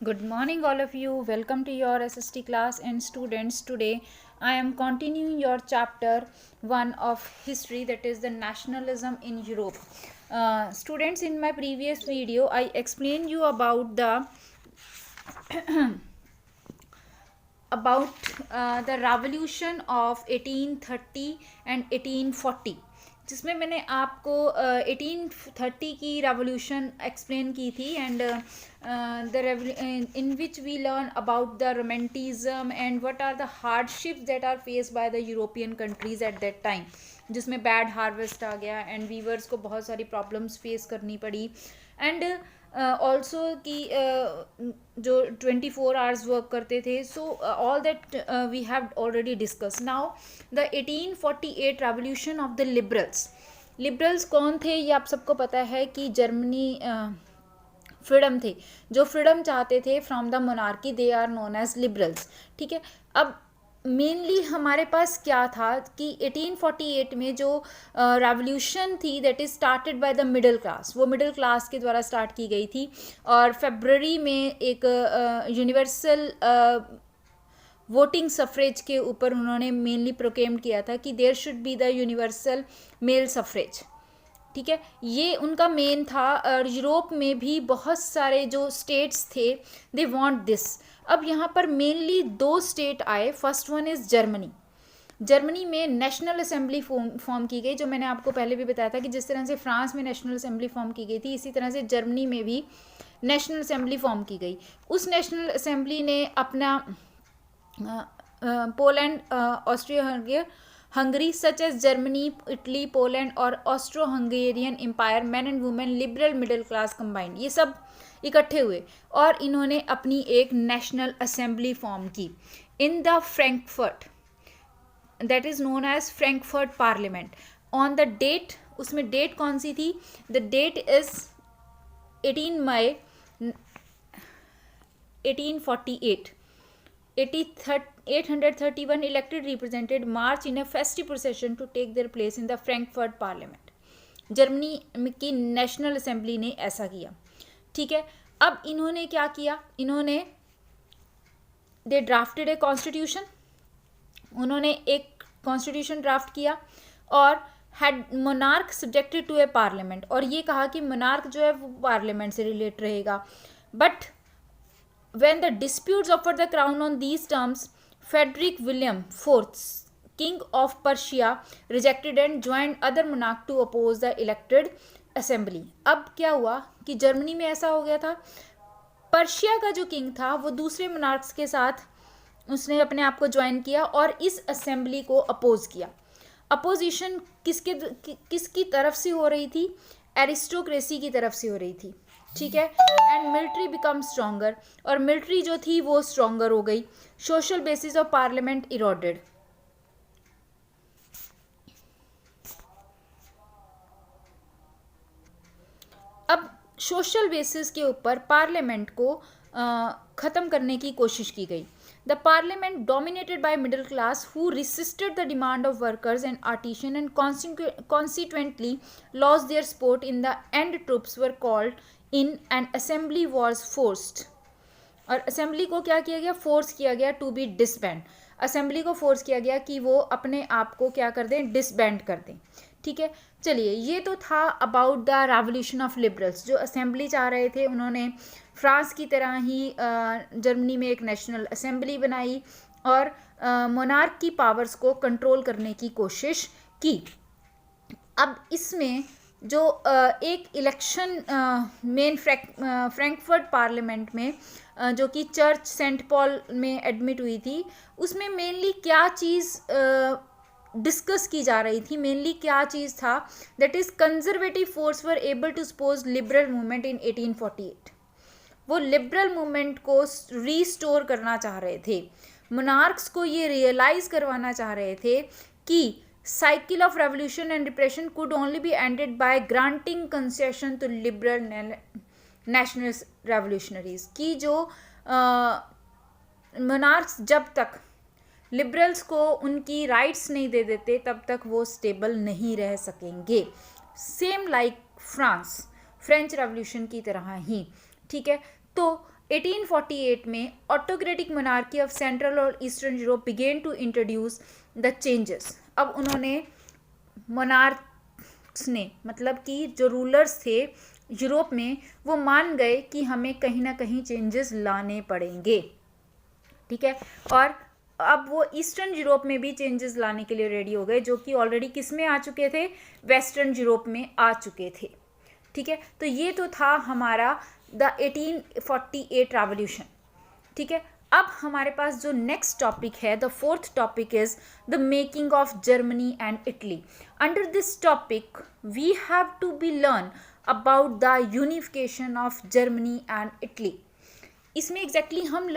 Good morning, all of you. Welcome to your SST class. And students, today I am continuing your chapter 1 of history, that is the nationalism in Europe. Students, in my previous video, I explained you about the revolution of 1830 and 1840, जिसमें मैंने आपको 1830 की revolution explain की थी and in which we learn about the romanticism and what are the hardships that are faced by the European countries at that time, जिसमें bad harvest आ गया and viewers को बहुत सारी प्रॉब्लम्स फेस करनी पड़ी एंड ऑल्सो कि जो 24 आवर्स वर्क करते थे. So all that we have already discuss. Now the 1848 revolution of the liberals कौन थे ये आप सबको पता है कि जर्मनी फ्रीडम थे, जो फ्रीडम चाहते थे from the monarchy, they are known as liberals. ठीक है, अब मेनली हमारे पास क्या था कि 1848 में जो रेवोल्यूशन थी that is started by the middle class, वो मिडिल क्लास के द्वारा स्टार्ट की गई थी और फरवरी में एक यूनिवर्सल वोटिंग सफरेज के ऊपर उन्होंने मेनली प्रोक्लेम किया था कि there should be the universal male suffrage. ठीक है, ये उनका मेन था. और यूरोप में भी बहुत सारे जो स्टेट्स थे दे वांट दिस. अब यहाँ पर मेनली दो स्टेट आए. फर्स्ट वन इज़ जर्मनी में नेशनल असेंबली फॉर्म की गई, जो मैंने आपको पहले भी बताया था कि जिस तरह से फ्रांस में नेशनल असेंबली फॉर्म की गई थी, इसी तरह से जर्मनी में भी नेशनल असेंबली फॉर्म की गई. उस नेशनल असेंबली ने अपना Poland, Austria Hungary such as Germany, Italy, Poland और Austro Hungarian empire, man and women, liberal, middle class combined, ये सब इकट्ठे हुए और इन्होंने अपनी एक नेशनल असेंबली फॉर्म की in the Frankfurt, that is known as Frankfurt parliament. On the date, उसमें डेट कौन सी थी? The date is 18 May 1848. 831 elected represented march in a festive procession to take their place in the Frankfurt Parliament. Germany की national assembly ने ऐसा किया. ठीक है, अब इन्होंने क्या किया? इन्होंने दे ड्राफ्टेड ए कॉन्स्टिट्यूशन, उन्होंने एक कॉन्स्टिट्यूशन ड्राफ्ट किया और had monarch subjected to a parliament, और ये कहा कि मोनार्क जो है वो पार्लियामेंट से रिलेट रहेगा. But when the disputes offered the crown on these terms, Frederick William IV, king of Prussia, rejected and joined other monarchs to oppose the elected assembly. अब क्या हुआ कि जर्मनी में ऐसा हो गया था, पर्शिया का जो किंग था वो दूसरे मोनार्क्स के साथ उसने अपने आप को ज्वाइन किया और इस असेंबली को अपोज किया. अपोजिशन किसकी तरफ से हो रही थी? एरिस्टोक्रेसी की तरफ से हो रही थी. ठीक है, एंड मिलिट्री बिकम स्ट्रॉन्गर, और मिलिट्री जो थी वो स्ट्रॉन्गर हो गई. Social basis of parliament eroded. अब सोशल बेसिस के ऊपर पार्लियामेंट को ख़त्म करने की कोशिश की गई. The parliament, dominated by middle class, who resisted the demand of workers and artisans and consequently lost their support in the end, troops were called in and assembly was forced. और assembly को क्या किया गया? Force किया गया to be disband. Assembly को force किया गया कि वो अपने आप को क्या कर दें? डिसबैंड कर दें. ठीक है, चलिए, ये तो था about the revolution of liberals. जो असेंबली चाह रहे थे उन्होंने फ्रांस की तरह ही जर्मनी में एक नेशनल असेंबली बनाई और मोनार्क की पावर्स को कंट्रोल करने की कोशिश की. अब इसमें जो एक इलेक्शन मेन फ्रैंकफर्ट पार्लियामेंट में जो कि चर्च सेंट पॉल में एडमिट हुई थी, उसमें मेनली क्या चीज़ डिस्कस की जा रही थी? मेनली क्या चीज़ था? That is conservative force were able to suppose liberal movement in 1848. वो लिबरल मूवमेंट को रीस्टोर करना चाह रहे थे. मोनार्क्स को ये रियलाइज़ करवाना चाह रहे थे कि cycle of revolution and repression could only be ended by granting concession to liberal nationalist revolutionaries. कि जो मोनार्क्स जब तक लिबरल्स को उनकी राइट्स नहीं दे देते तब तक वो स्टेबल नहीं रह सकेंगे. Same like France, French revolution की तरह ही. ठीक है, तो 1848 में ऑटोक्रेटिक मोनार्की ऑफ सेंट्रल और eastern Europe began to introduce the changes. अब उन्होंने मोनार्क्स ने, मतलब कि जो रूलर्स थे यूरोप में, वो मान गए कि हमें कहीं ना कहीं चेंजेस लाने पड़ेंगे, ठीक है। और अब वो ईस्टर्न यूरोप में भी चेंजेस लाने के लिए रेडी हो गए, जो कि ऑलरेडी किस में आ चुके थे, वेस्टर्न यूरोप में आ चुके थे, ठीक है। तो ये तो था हमारा द 1848 रेवोल्यूशन, ठीक है। अब हमारे पास जो नेक्स्ट टॉपिक है, the fourth topic is the making of Germany and Italy. Under this topic we have to be learn about the unification of Germany and Italy. इसमें एग्जैक्टली हम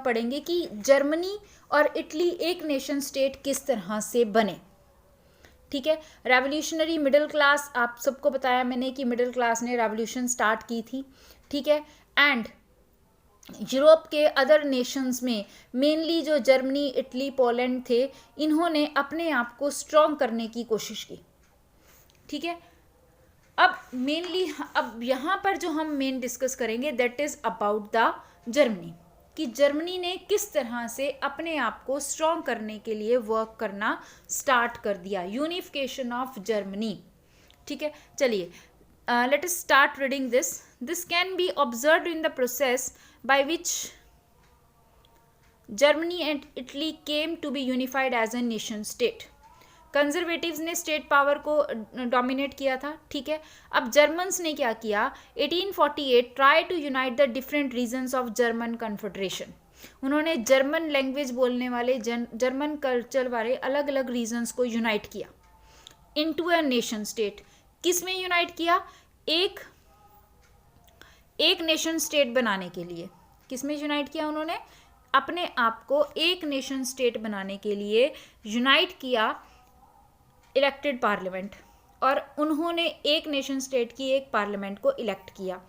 पढ़ेंगे कि जर्मनी और इटली एक नेशन स्टेट किस तरह से बने, ठीक है। रेवोल्यूशनरी मिडिल क्लास, आप सबको बताया मैंने कि मिडिल क्लास ने रेवोल्यूशन स्टार्ट की थी, ठीक है। एंड यूरोप के अदर नेशंस में मेनली जो जर्मनी, इटली, पोलैंड थे, इन्होंने अपने आप को स्ट्रॉन्ग करने की कोशिश की, ठीक है। अब मेनली अब यहाँ पर जो हम मेन डिस्कस करेंगे that is about the Germany, कि जर्मनी ने किस तरह से अपने आप को स्ट्रॉन्ग करने के लिए वर्क करना स्टार्ट कर दिया, यूनिफिकेशन ऑफ जर्मनी, ठीक है। चलिए let us start reading this. This can be observed in the process by which Germany and Italy came to be unified as a nation state. Conservatives ने state power को dominate किया था, ठीक है। अब जर्मन्स ने क्या किया, 1848 try to unite the different regions of German confederation. उन्होंने जर्मन लैंग्वेज बोलने वाले, जर्मन कल्चर वाले अलग अलग रीजन्स को यूनाइट किया इनटू अ नेशन स्टेट। किस में यूनाइट किया, एक नेशन स्टेट बनाने के लिए। किस में यूनाइट किया, उन्होंने अपने आप को एक नेशन स्टेट बनाने के लिए यूनाइट किया इलेक्टेड पार्लियामेंट, और उन्होंने एक नेशन स्टेट की एक पार्लियामेंट को इलेक्ट किया,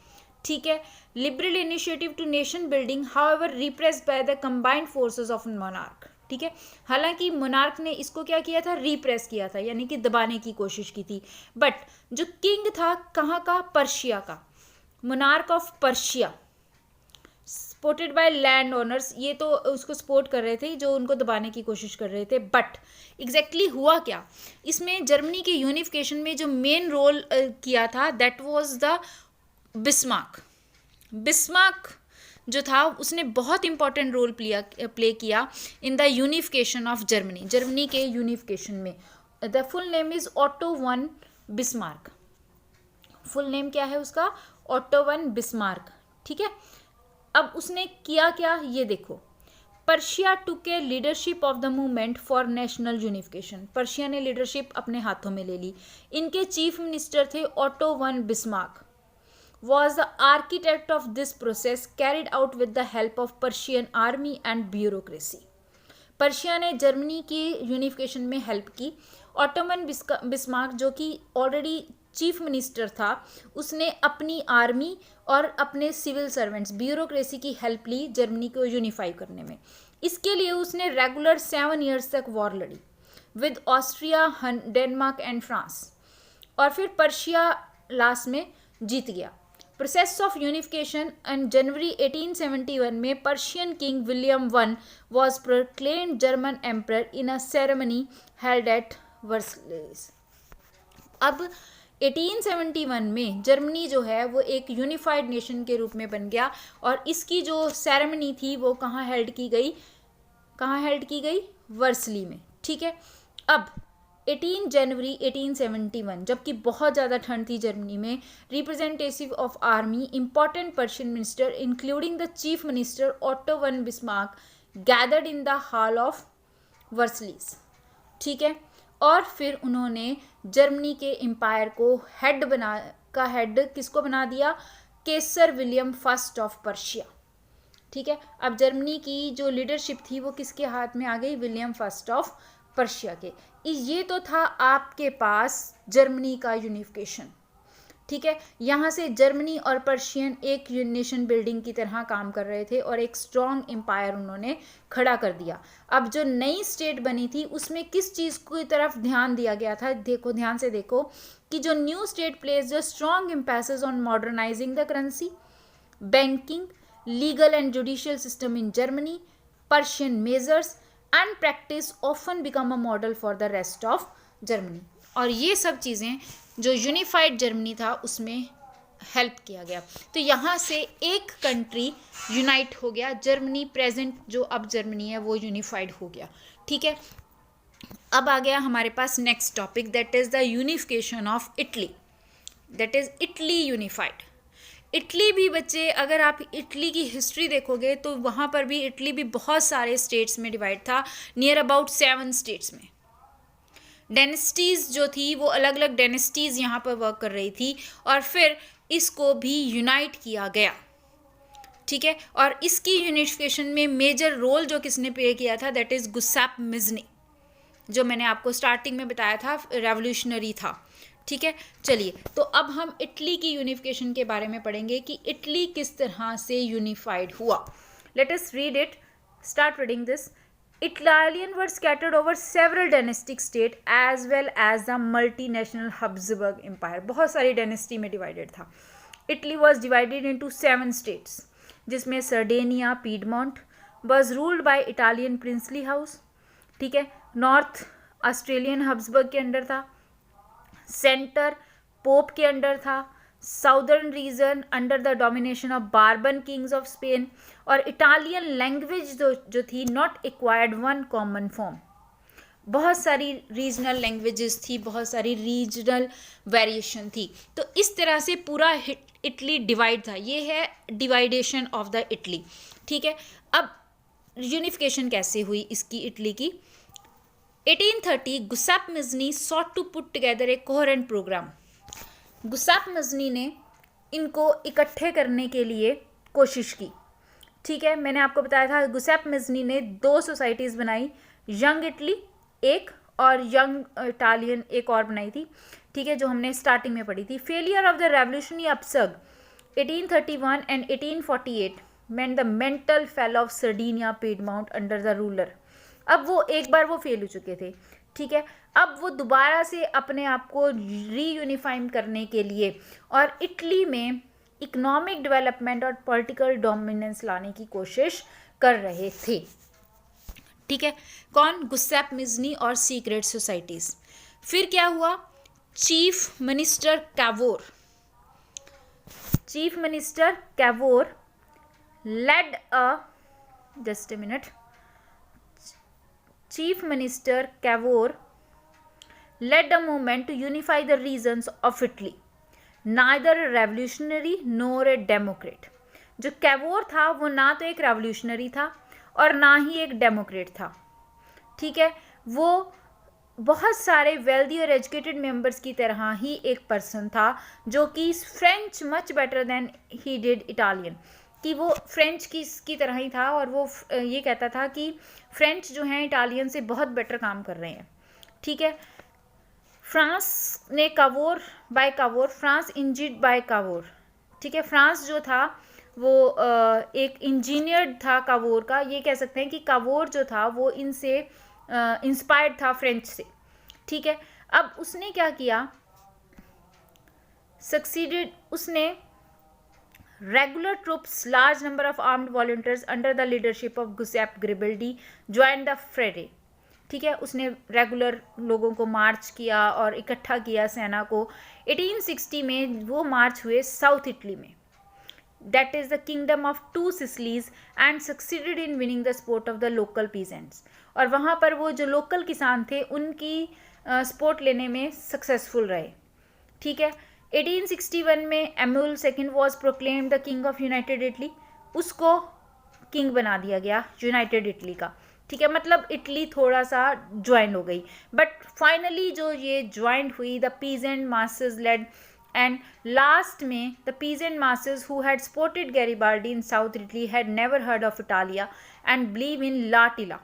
ठीक है। Liberal initiative to nation building however repressed by the combined forces of monarch, ठीक है। हालांकि मोनार्क ने इसको क्या किया था, रिप्रेस किया था, यानी कि दबाने की कोशिश की थी। बट जो किंग था कहाँ का, पर्शिया का, monarch of Persia, supported by land owners, ये तो उसको सपोर्ट कर रहे थे, जो उनको दबाने की कोशिश कर रहे थे। बट एग्जैक्टली हुआ क्या, इसमें जर्मनी के यूनिफिकेशन में जो मेन रोल किया था that was the Bismarck. Bismarck जो था उसने बहुत इंपॉर्टेंट रोल प्ले किया in the unification of Germany, Germany के यूनिफिकेशन में। The full name is auto von Bismarck. Full name क्या है उसका, ऑटो वन बिस्मार्क, ठीक है। अब उसने किया क्या, ये देखो, Persia took a leadership of the movement for national unification. Persia ने लीडरशिप अपने हाथों में ले ली। इनके चीफ मिनिस्टर थे auto von Bismarck, was the architect of this process carried out with the help of Persian army and bureaucracy. Persia ने Germany की unification में हेल्प की। ऑटोमन बिस्मार्क जो कि ऑलरेडी चीफ मिनिस्टर था, उसने अपनी आर्मी और अपने सिविल सर्वेंट्स, ब्यूरोक्रेसी की हेल्प ली जर्मनी को यूनिफाई करने में। इसके लिए उसने रेगुलर 7 ईयर्स तक वॉर लड़ी with Austria, Denmark and France, और फिर पर्शिया लास्ट में जीत गया। Process of unification and January 1871 में Prussian king William one was proclaimed German emperor in a ceremony held at Versailles. अब 1871 में जर्मनी जो है वो एक यूनिफाइड नेशन के रूप में बन गया, और इसकी जो सेरेमनी थी वो कहाँ हेल्ड की गई, वर्सली में, ठीक है। अब 18 जनवरी 1871, जबकि बहुत ज़्यादा ठंड थी जर्मनी में, representative of army, important Prussian minister including the chief minister Otto von Bismarck gathered in the hall of Versailles, ठीक है। और फिर उन्होंने जर्मनी के एम्पायर को हेड किसको बना दिया, केसर विलियम फर्स्ट ऑफ पर्शिया, ठीक है। अब जर्मनी की जो लीडरशिप थी वो किसके हाथ में आ गई, विलियम फर्स्ट ऑफ पर्शिया के। ये तो था आपके पास जर्मनी का यूनिफिकेशन, ठीक है। यहाँ से जर्मनी और पर्शियन एक नेशन बिल्डिंग की तरह काम कर रहे थे और एक स्ट्रॉन्ग एम्पायर उन्होंने खड़ा कर दिया। अब जो नई स्टेट बनी थी उसमें किस चीज़ की तरफ ध्यान दिया गया था, देखो ध्यान से देखो कि जो new state place the strong emphasis on modernising the currency, banking legal and judicial system in Germany, Persian measures and practice often become a model for the rest of Germany. और ये सब चीज़ें जो यूनिफाइड जर्मनी था उसमें help किया गया. तो यहाँ से एक कंट्री यूनाइट हो गया, जर्मनी प्रेजेंट जो अब जर्मनी है वो यूनिफाइड हो गया. ठीक है, अब आ गया हमारे पास next topic, that is the unification of Italy, that is Italy unified. Italy भी बच्चे, अगर आप इटली की हिस्ट्री देखोगे तो वहाँ पर भी इटली भी बहुत सारे स्टेट्स में डिवाइड था, नियर अबाउट 7 स्टेट्स में. डायनेस्टीज़ जो थी वो अलग अलग डायनेस्टीज़ यहाँ पर वर्क कर रही थी और फिर इसको भी यूनाइट किया गया. ठीक है, और इसकी यूनिफिकेशन में मेजर रोल जो किसने प्ले किया था, दैट इज़ गुस्ताफ मिज़नी, जो मैंने आपको स्टार्टिंग में बताया था रेवोल्यूशनरी था. ठीक है, चलिए तो अब हम इटली की यूनिफिकेशन के बारे में पढ़ेंगे कि इटली किस तरह से यूनिफाइड हुआ. Let us read it, start reading this. Italian were scattered over several dynastic states as well as the multinational Habsburg Empire. बहुत सारी डायनेस्टी में डिवाइडेड था. Italy was divided into 7 states, जिसमें Sardinia, Piedmont was ruled by Italian princely house. ठीक है, north Australian Habsburg के under था, centre pope के अंडर था, southern region under the domination of Bourbon kings of Spain, और Italian language जो थी not acquired one common form. बहुत सारी रीजनल लैंग्वेजेस थी, बहुत सारी रीजनल वेरिएशन थी. तो इस तरह से पूरा इटली डिवाइड था. ये है डिवाइडेशन ऑफ द इटली. ठीक है, अब यूनिफिकेशन कैसे हुई इसकी इटली की. 1830 Gustav Mazzini sought to put together a coherent program. Gustav Mazzini ने इनको इकट्ठे करने के लिए कोशिश की. ठीक है, मैंने आपको बताया था गुस्ताफ मिज़नी ने 2 सोसाइटीज़ बनाई, यंग इटली एक और यंग इटालियन एक और बनाई थी. ठीक है, जो हमने स्टार्टिंग में पढ़ी थी. Failure of the revolutionary upsurge 1831 and 1848 meant the mental fell of Sardinia Piedmont under the ruler. अब वो एक बार वो फेल हो चुके थे. ठीक है, अब वो दोबारा से अपने आप को रीयूनिफाइम करने के लिए और इटली में इकोनॉमिक डेवलपमेंट और पॉलिटिकल डोमिनेंस लाने की कोशिश कर रहे थे. ठीक है, कौन? गुस्ताफ मिज़नी और सीक्रेट सोसाइटीज़. फिर क्या हुआ? Chief minister Cavour led a just a minute. Chief Minister Cavour led a movement to unify the regions of Italy, neither a revolutionary nor a democrat. जो कैवोर था वो ना तो एक रेवोल्यूशनरी था और ना ही एक डेमोक्रेट था. ठीक है, वो बहुत सारे वेल्दी और एजुकेटेड मेंबर्स की तरह ही एक पर्सन था जो कि French much better than he did Italian, कि वो फ्रेंच की तरह ही था और वो ये कहता था कि फ्रेंच जो हैं इटालियन से बहुत बेटर काम कर रहे हैं. ठीक है, फ्रांस ने फ्रांस इंजीड बाय कावोर. ठीक है, फ्रांस जो था वो एक इंजीनियर था कावोर का. ये कह सकते हैं कि कावोर जो था वो इनसे इंस्पायर्ड था फ्रेंच से. ठीक है, अब उसने क्या किया, उसने regular troops, large number of armed volunteers under the leadership of Giuseppe Garibaldi joined the fray. ठीक है, उसने रेगुलर लोगों को मार्च किया और इकट्ठा किया सेना को. 1860 में वो मार्च हुए साउथ इटली में, that is the kingdom of 2 Sicilies, and succeeded in winning the support of the local peasants. और वहाँ पर वो जो लोकल किसान थे उनकी सपोर्ट लेने में सक्सेसफुल रहे. ठीक है, 1861 में एमुल II was proclaimed the king of United Italy. उसको किंग बना दिया गया यूनाइटेड इटली का. ठीक है, मतलब इटली थोड़ा सा ज्वाइन हो गई, बट फाइनली जो ये ज्वाइन हुई, the peasant masses led, and last में the peasant masses who had supported Garibaldi in south Italy had never heard of Italia and believe in La Talia.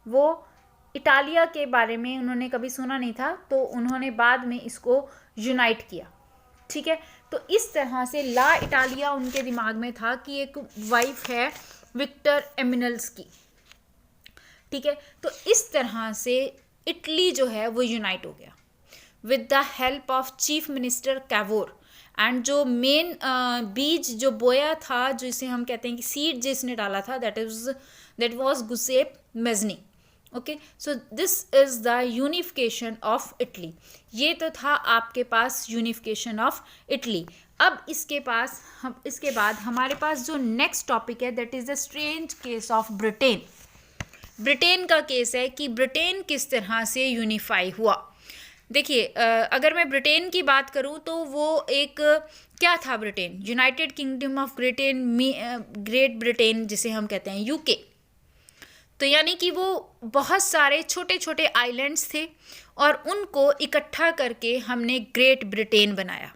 वो इटालिया के बारे में उन्होंने कभी सुना नहीं था, तो उन्होंने बाद में इसको यूनाइट किया. ठीक है, तो इस तरह से ला इटालिया उनके दिमाग में था कि एक वाइफ है विक्टर एमिनल्स की. ठीक है, तो इस तरह से इटली जो है वो यूनाइट हो गया with the help of chief minister Cavour and जो मेन बीज जो बोया था, जिसे हम कहते हैं कि सीड जिसने डाला था, that was Giuseppe Mazzini. Okay, so this is the unification of Italy. ये तो था आपके पास यूनिफिकेशन ऑफ इटली. अब इसके बाद हमारे पास जो नेक्स्ट टॉपिक है, that is the strange case of Britain. Britain का केस है कि ब्रिटेन किस तरह से यूनिफाई हुआ. देखिए, अगर मैं ब्रिटेन की बात करूं तो वो एक क्या था Britain, United kingdom of great Britain जिसे हम कहते हैं यूके. तो यानी कि वो बहुत सारे छोटे छोटे आइलैंड्स थे और उनको इकट्ठा करके हमने ग्रेट ब्रिटेन बनाया.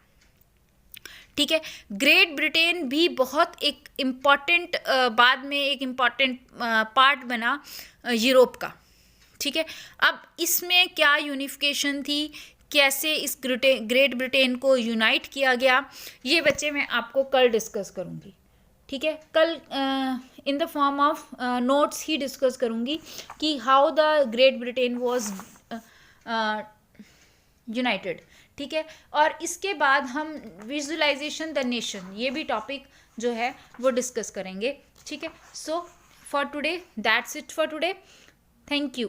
ठीक है, ग्रेट ब्रिटेन भी बहुत एक इम्पॉर्टेंट बाद में एक इम्पॉर्टेंट पार्ट बना यूरोप का. ठीक है, अब इसमें क्या यूनिफिकेशन थी, कैसे इस ग्रेट ब्रिटेन को यूनाइट किया गया, ये बच्चे मैं आपको कल डिस्कस करूँगी. ठीक है, कल in the form of notes he discuss करूँगी कि how the great Britain was United. ठीक है, और इसके बाद हम विजुअलाइजेशन द नेशन, ये भी टॉपिक जो है वो डिस्कस करेंगे. ठीक है, so for today that's it for today. Thank you.